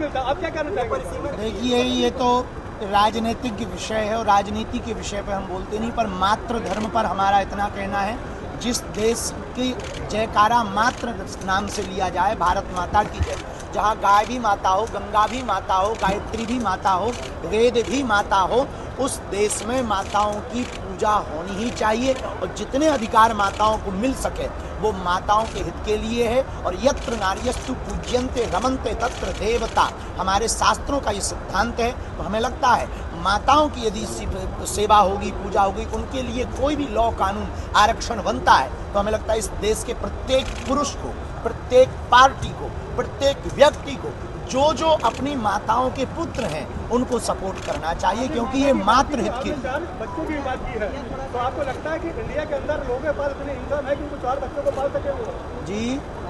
मिलता है। आप क्या कहना चाहेंगे? देखिए, ये तो राजनीतिक विषय है और राजनीति के विषय पे हम बोलते नहीं, पर मातृ धर्म पर हमारा इतना कहना है, जिस देश की जयकारा मातृ नाम से लिया जाए, भारत माता की जय, जहाँ गाय भी माता हो, गंगा भी माता हो, गायत्री भी माता हो, वेद भी माता हो, उस देश में माताओं की पूजा होनी ही चाहिए। और जितने अधिकार माताओं को मिल सके वो माताओं के हित के लिए है। और यत्र नार्यस्तु पूज्यन्ते रमन्ते तत्र देवता, हमारे शास्त्रों का ये सिद्धांत है। तो हमें लगता है माताओं की यदि सेवा होगी, पूजा होगी, उनके लिए कोई भी लॉ कानून आरक्षण बनता है, तो हमें लगता है इस देश के प्रत्येक पुरुष को, प्रत्येक पार्टी को, प्रत्येक व्यक्ति को जो जो अपनी माताओं के पुत्र हैं उनको सपोर्ट करना चाहिए, क्योंकि ये मातृ हित की। बच्चों की बात की है, तो आपको लगता है कि इंडिया के अंदर लोगों के पास इतने इनकम है कि उनको 4 बच्चों को पाल सके वो? जी,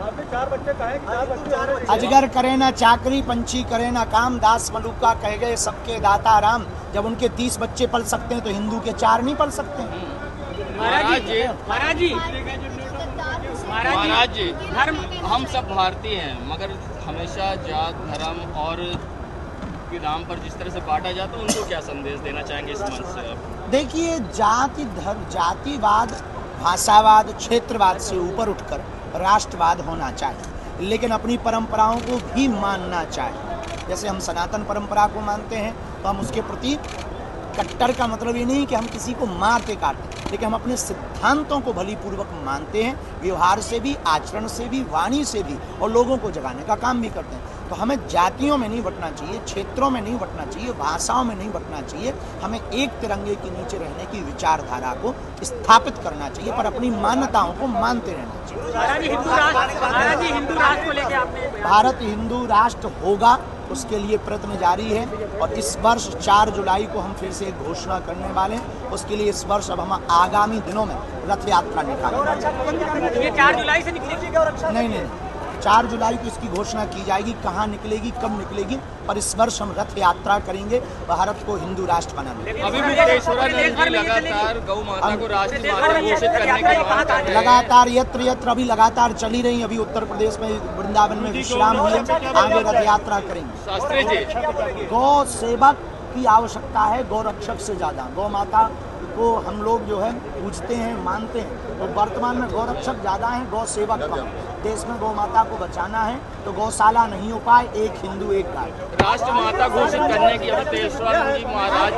आपने 4 बच्चे कहे कि 4 बच्चे। अजगर करे ना चाकरी, पंछी करे ना काम, दास मलुका कह गए सबके दाता राम। जब उनके 30 बच्चे पल सकते हैं तो हिंदू के 4 नहीं पल सकते? महाराज जी, धर्म हम सब भारतीय हैं, मगर हमेशा जात धर्म और के नाम पर जिस तरह से बांटा जाता है, उनको क्या संदेश देना चाहेंगे इस मंच से आप? देखिए, जातिवाद, भाषावाद, क्षेत्रवाद से ऊपर उठकर राष्ट्रवाद होना चाहिए, लेकिन अपनी परंपराओं को भी मानना चाहिए। जैसे हम सनातन परंपरा को मानते हैं तो हम उसके प्रति कट्टर का मतलब ये नहीं कि हम किसी को मारते काटते, लेकिन हम अपने सिद्धांतों को भली पूर्वक मानते हैं, व्यवहार से भी, आचरण से भी, वाणी से भी, और लोगों को जगाने का काम भी करते हैं। तो हमें जातियों में नहीं बंटना चाहिए, क्षेत्रों में नहीं बंटना चाहिए, भाषाओं में नहीं बंटना चाहिए। हमें एक तिरंगे के नीचे रहने की विचारधारा को स्थापित करना चाहिए, पर अपनी मान्यताओं को मानते रहना चाहिए। भारत हिंदू राष्ट्र होगा, उसके लिए प्रयत्न जारी है। और इस वर्ष 4 जुलाई को हम फिर से एक घोषणा करने वाले हैं। उसके लिए इस वर्ष अब हम आगामी दिनों में रथ यात्रा निकालेंगे। ये 4 जुलाई से निकलेगी? नहीं, 4 जुलाई को इसकी घोषणा की जाएगी, कहाँ निकलेगी, कब निकलेगी, पर इस वर्ष हम रथ यात्रा करेंगे भारत को हिंदू राष्ट्र बनाने। अभी भी केशवरानंद जी लगातार गौ माता को राष्ट्रीय माता घोषित करने की मांग कर रहे हैं। लगातार यत्र अभी लगातार चली रही। अभी उत्तर प्रदेश में वृंदावन में विश्राम हुए, आगे रथ यात्रा करेंगे। शास्त्री जी, गौ सेवक की आवश्यकता है गौ रक्षक से ज़्यादा। गौ माता को हम लोग जो है पूजते हैं, मानते हैं, तो वर्तमान में गौ रक्षक ज़्यादा हैं, गौ सेवक कम। देश में गौ माता को बचाना है तो गौशाला नहीं हो पाए, एक हिंदू एक गाय। राष्ट्र माता घोषित करने की अब केशवरानंद जी महाराज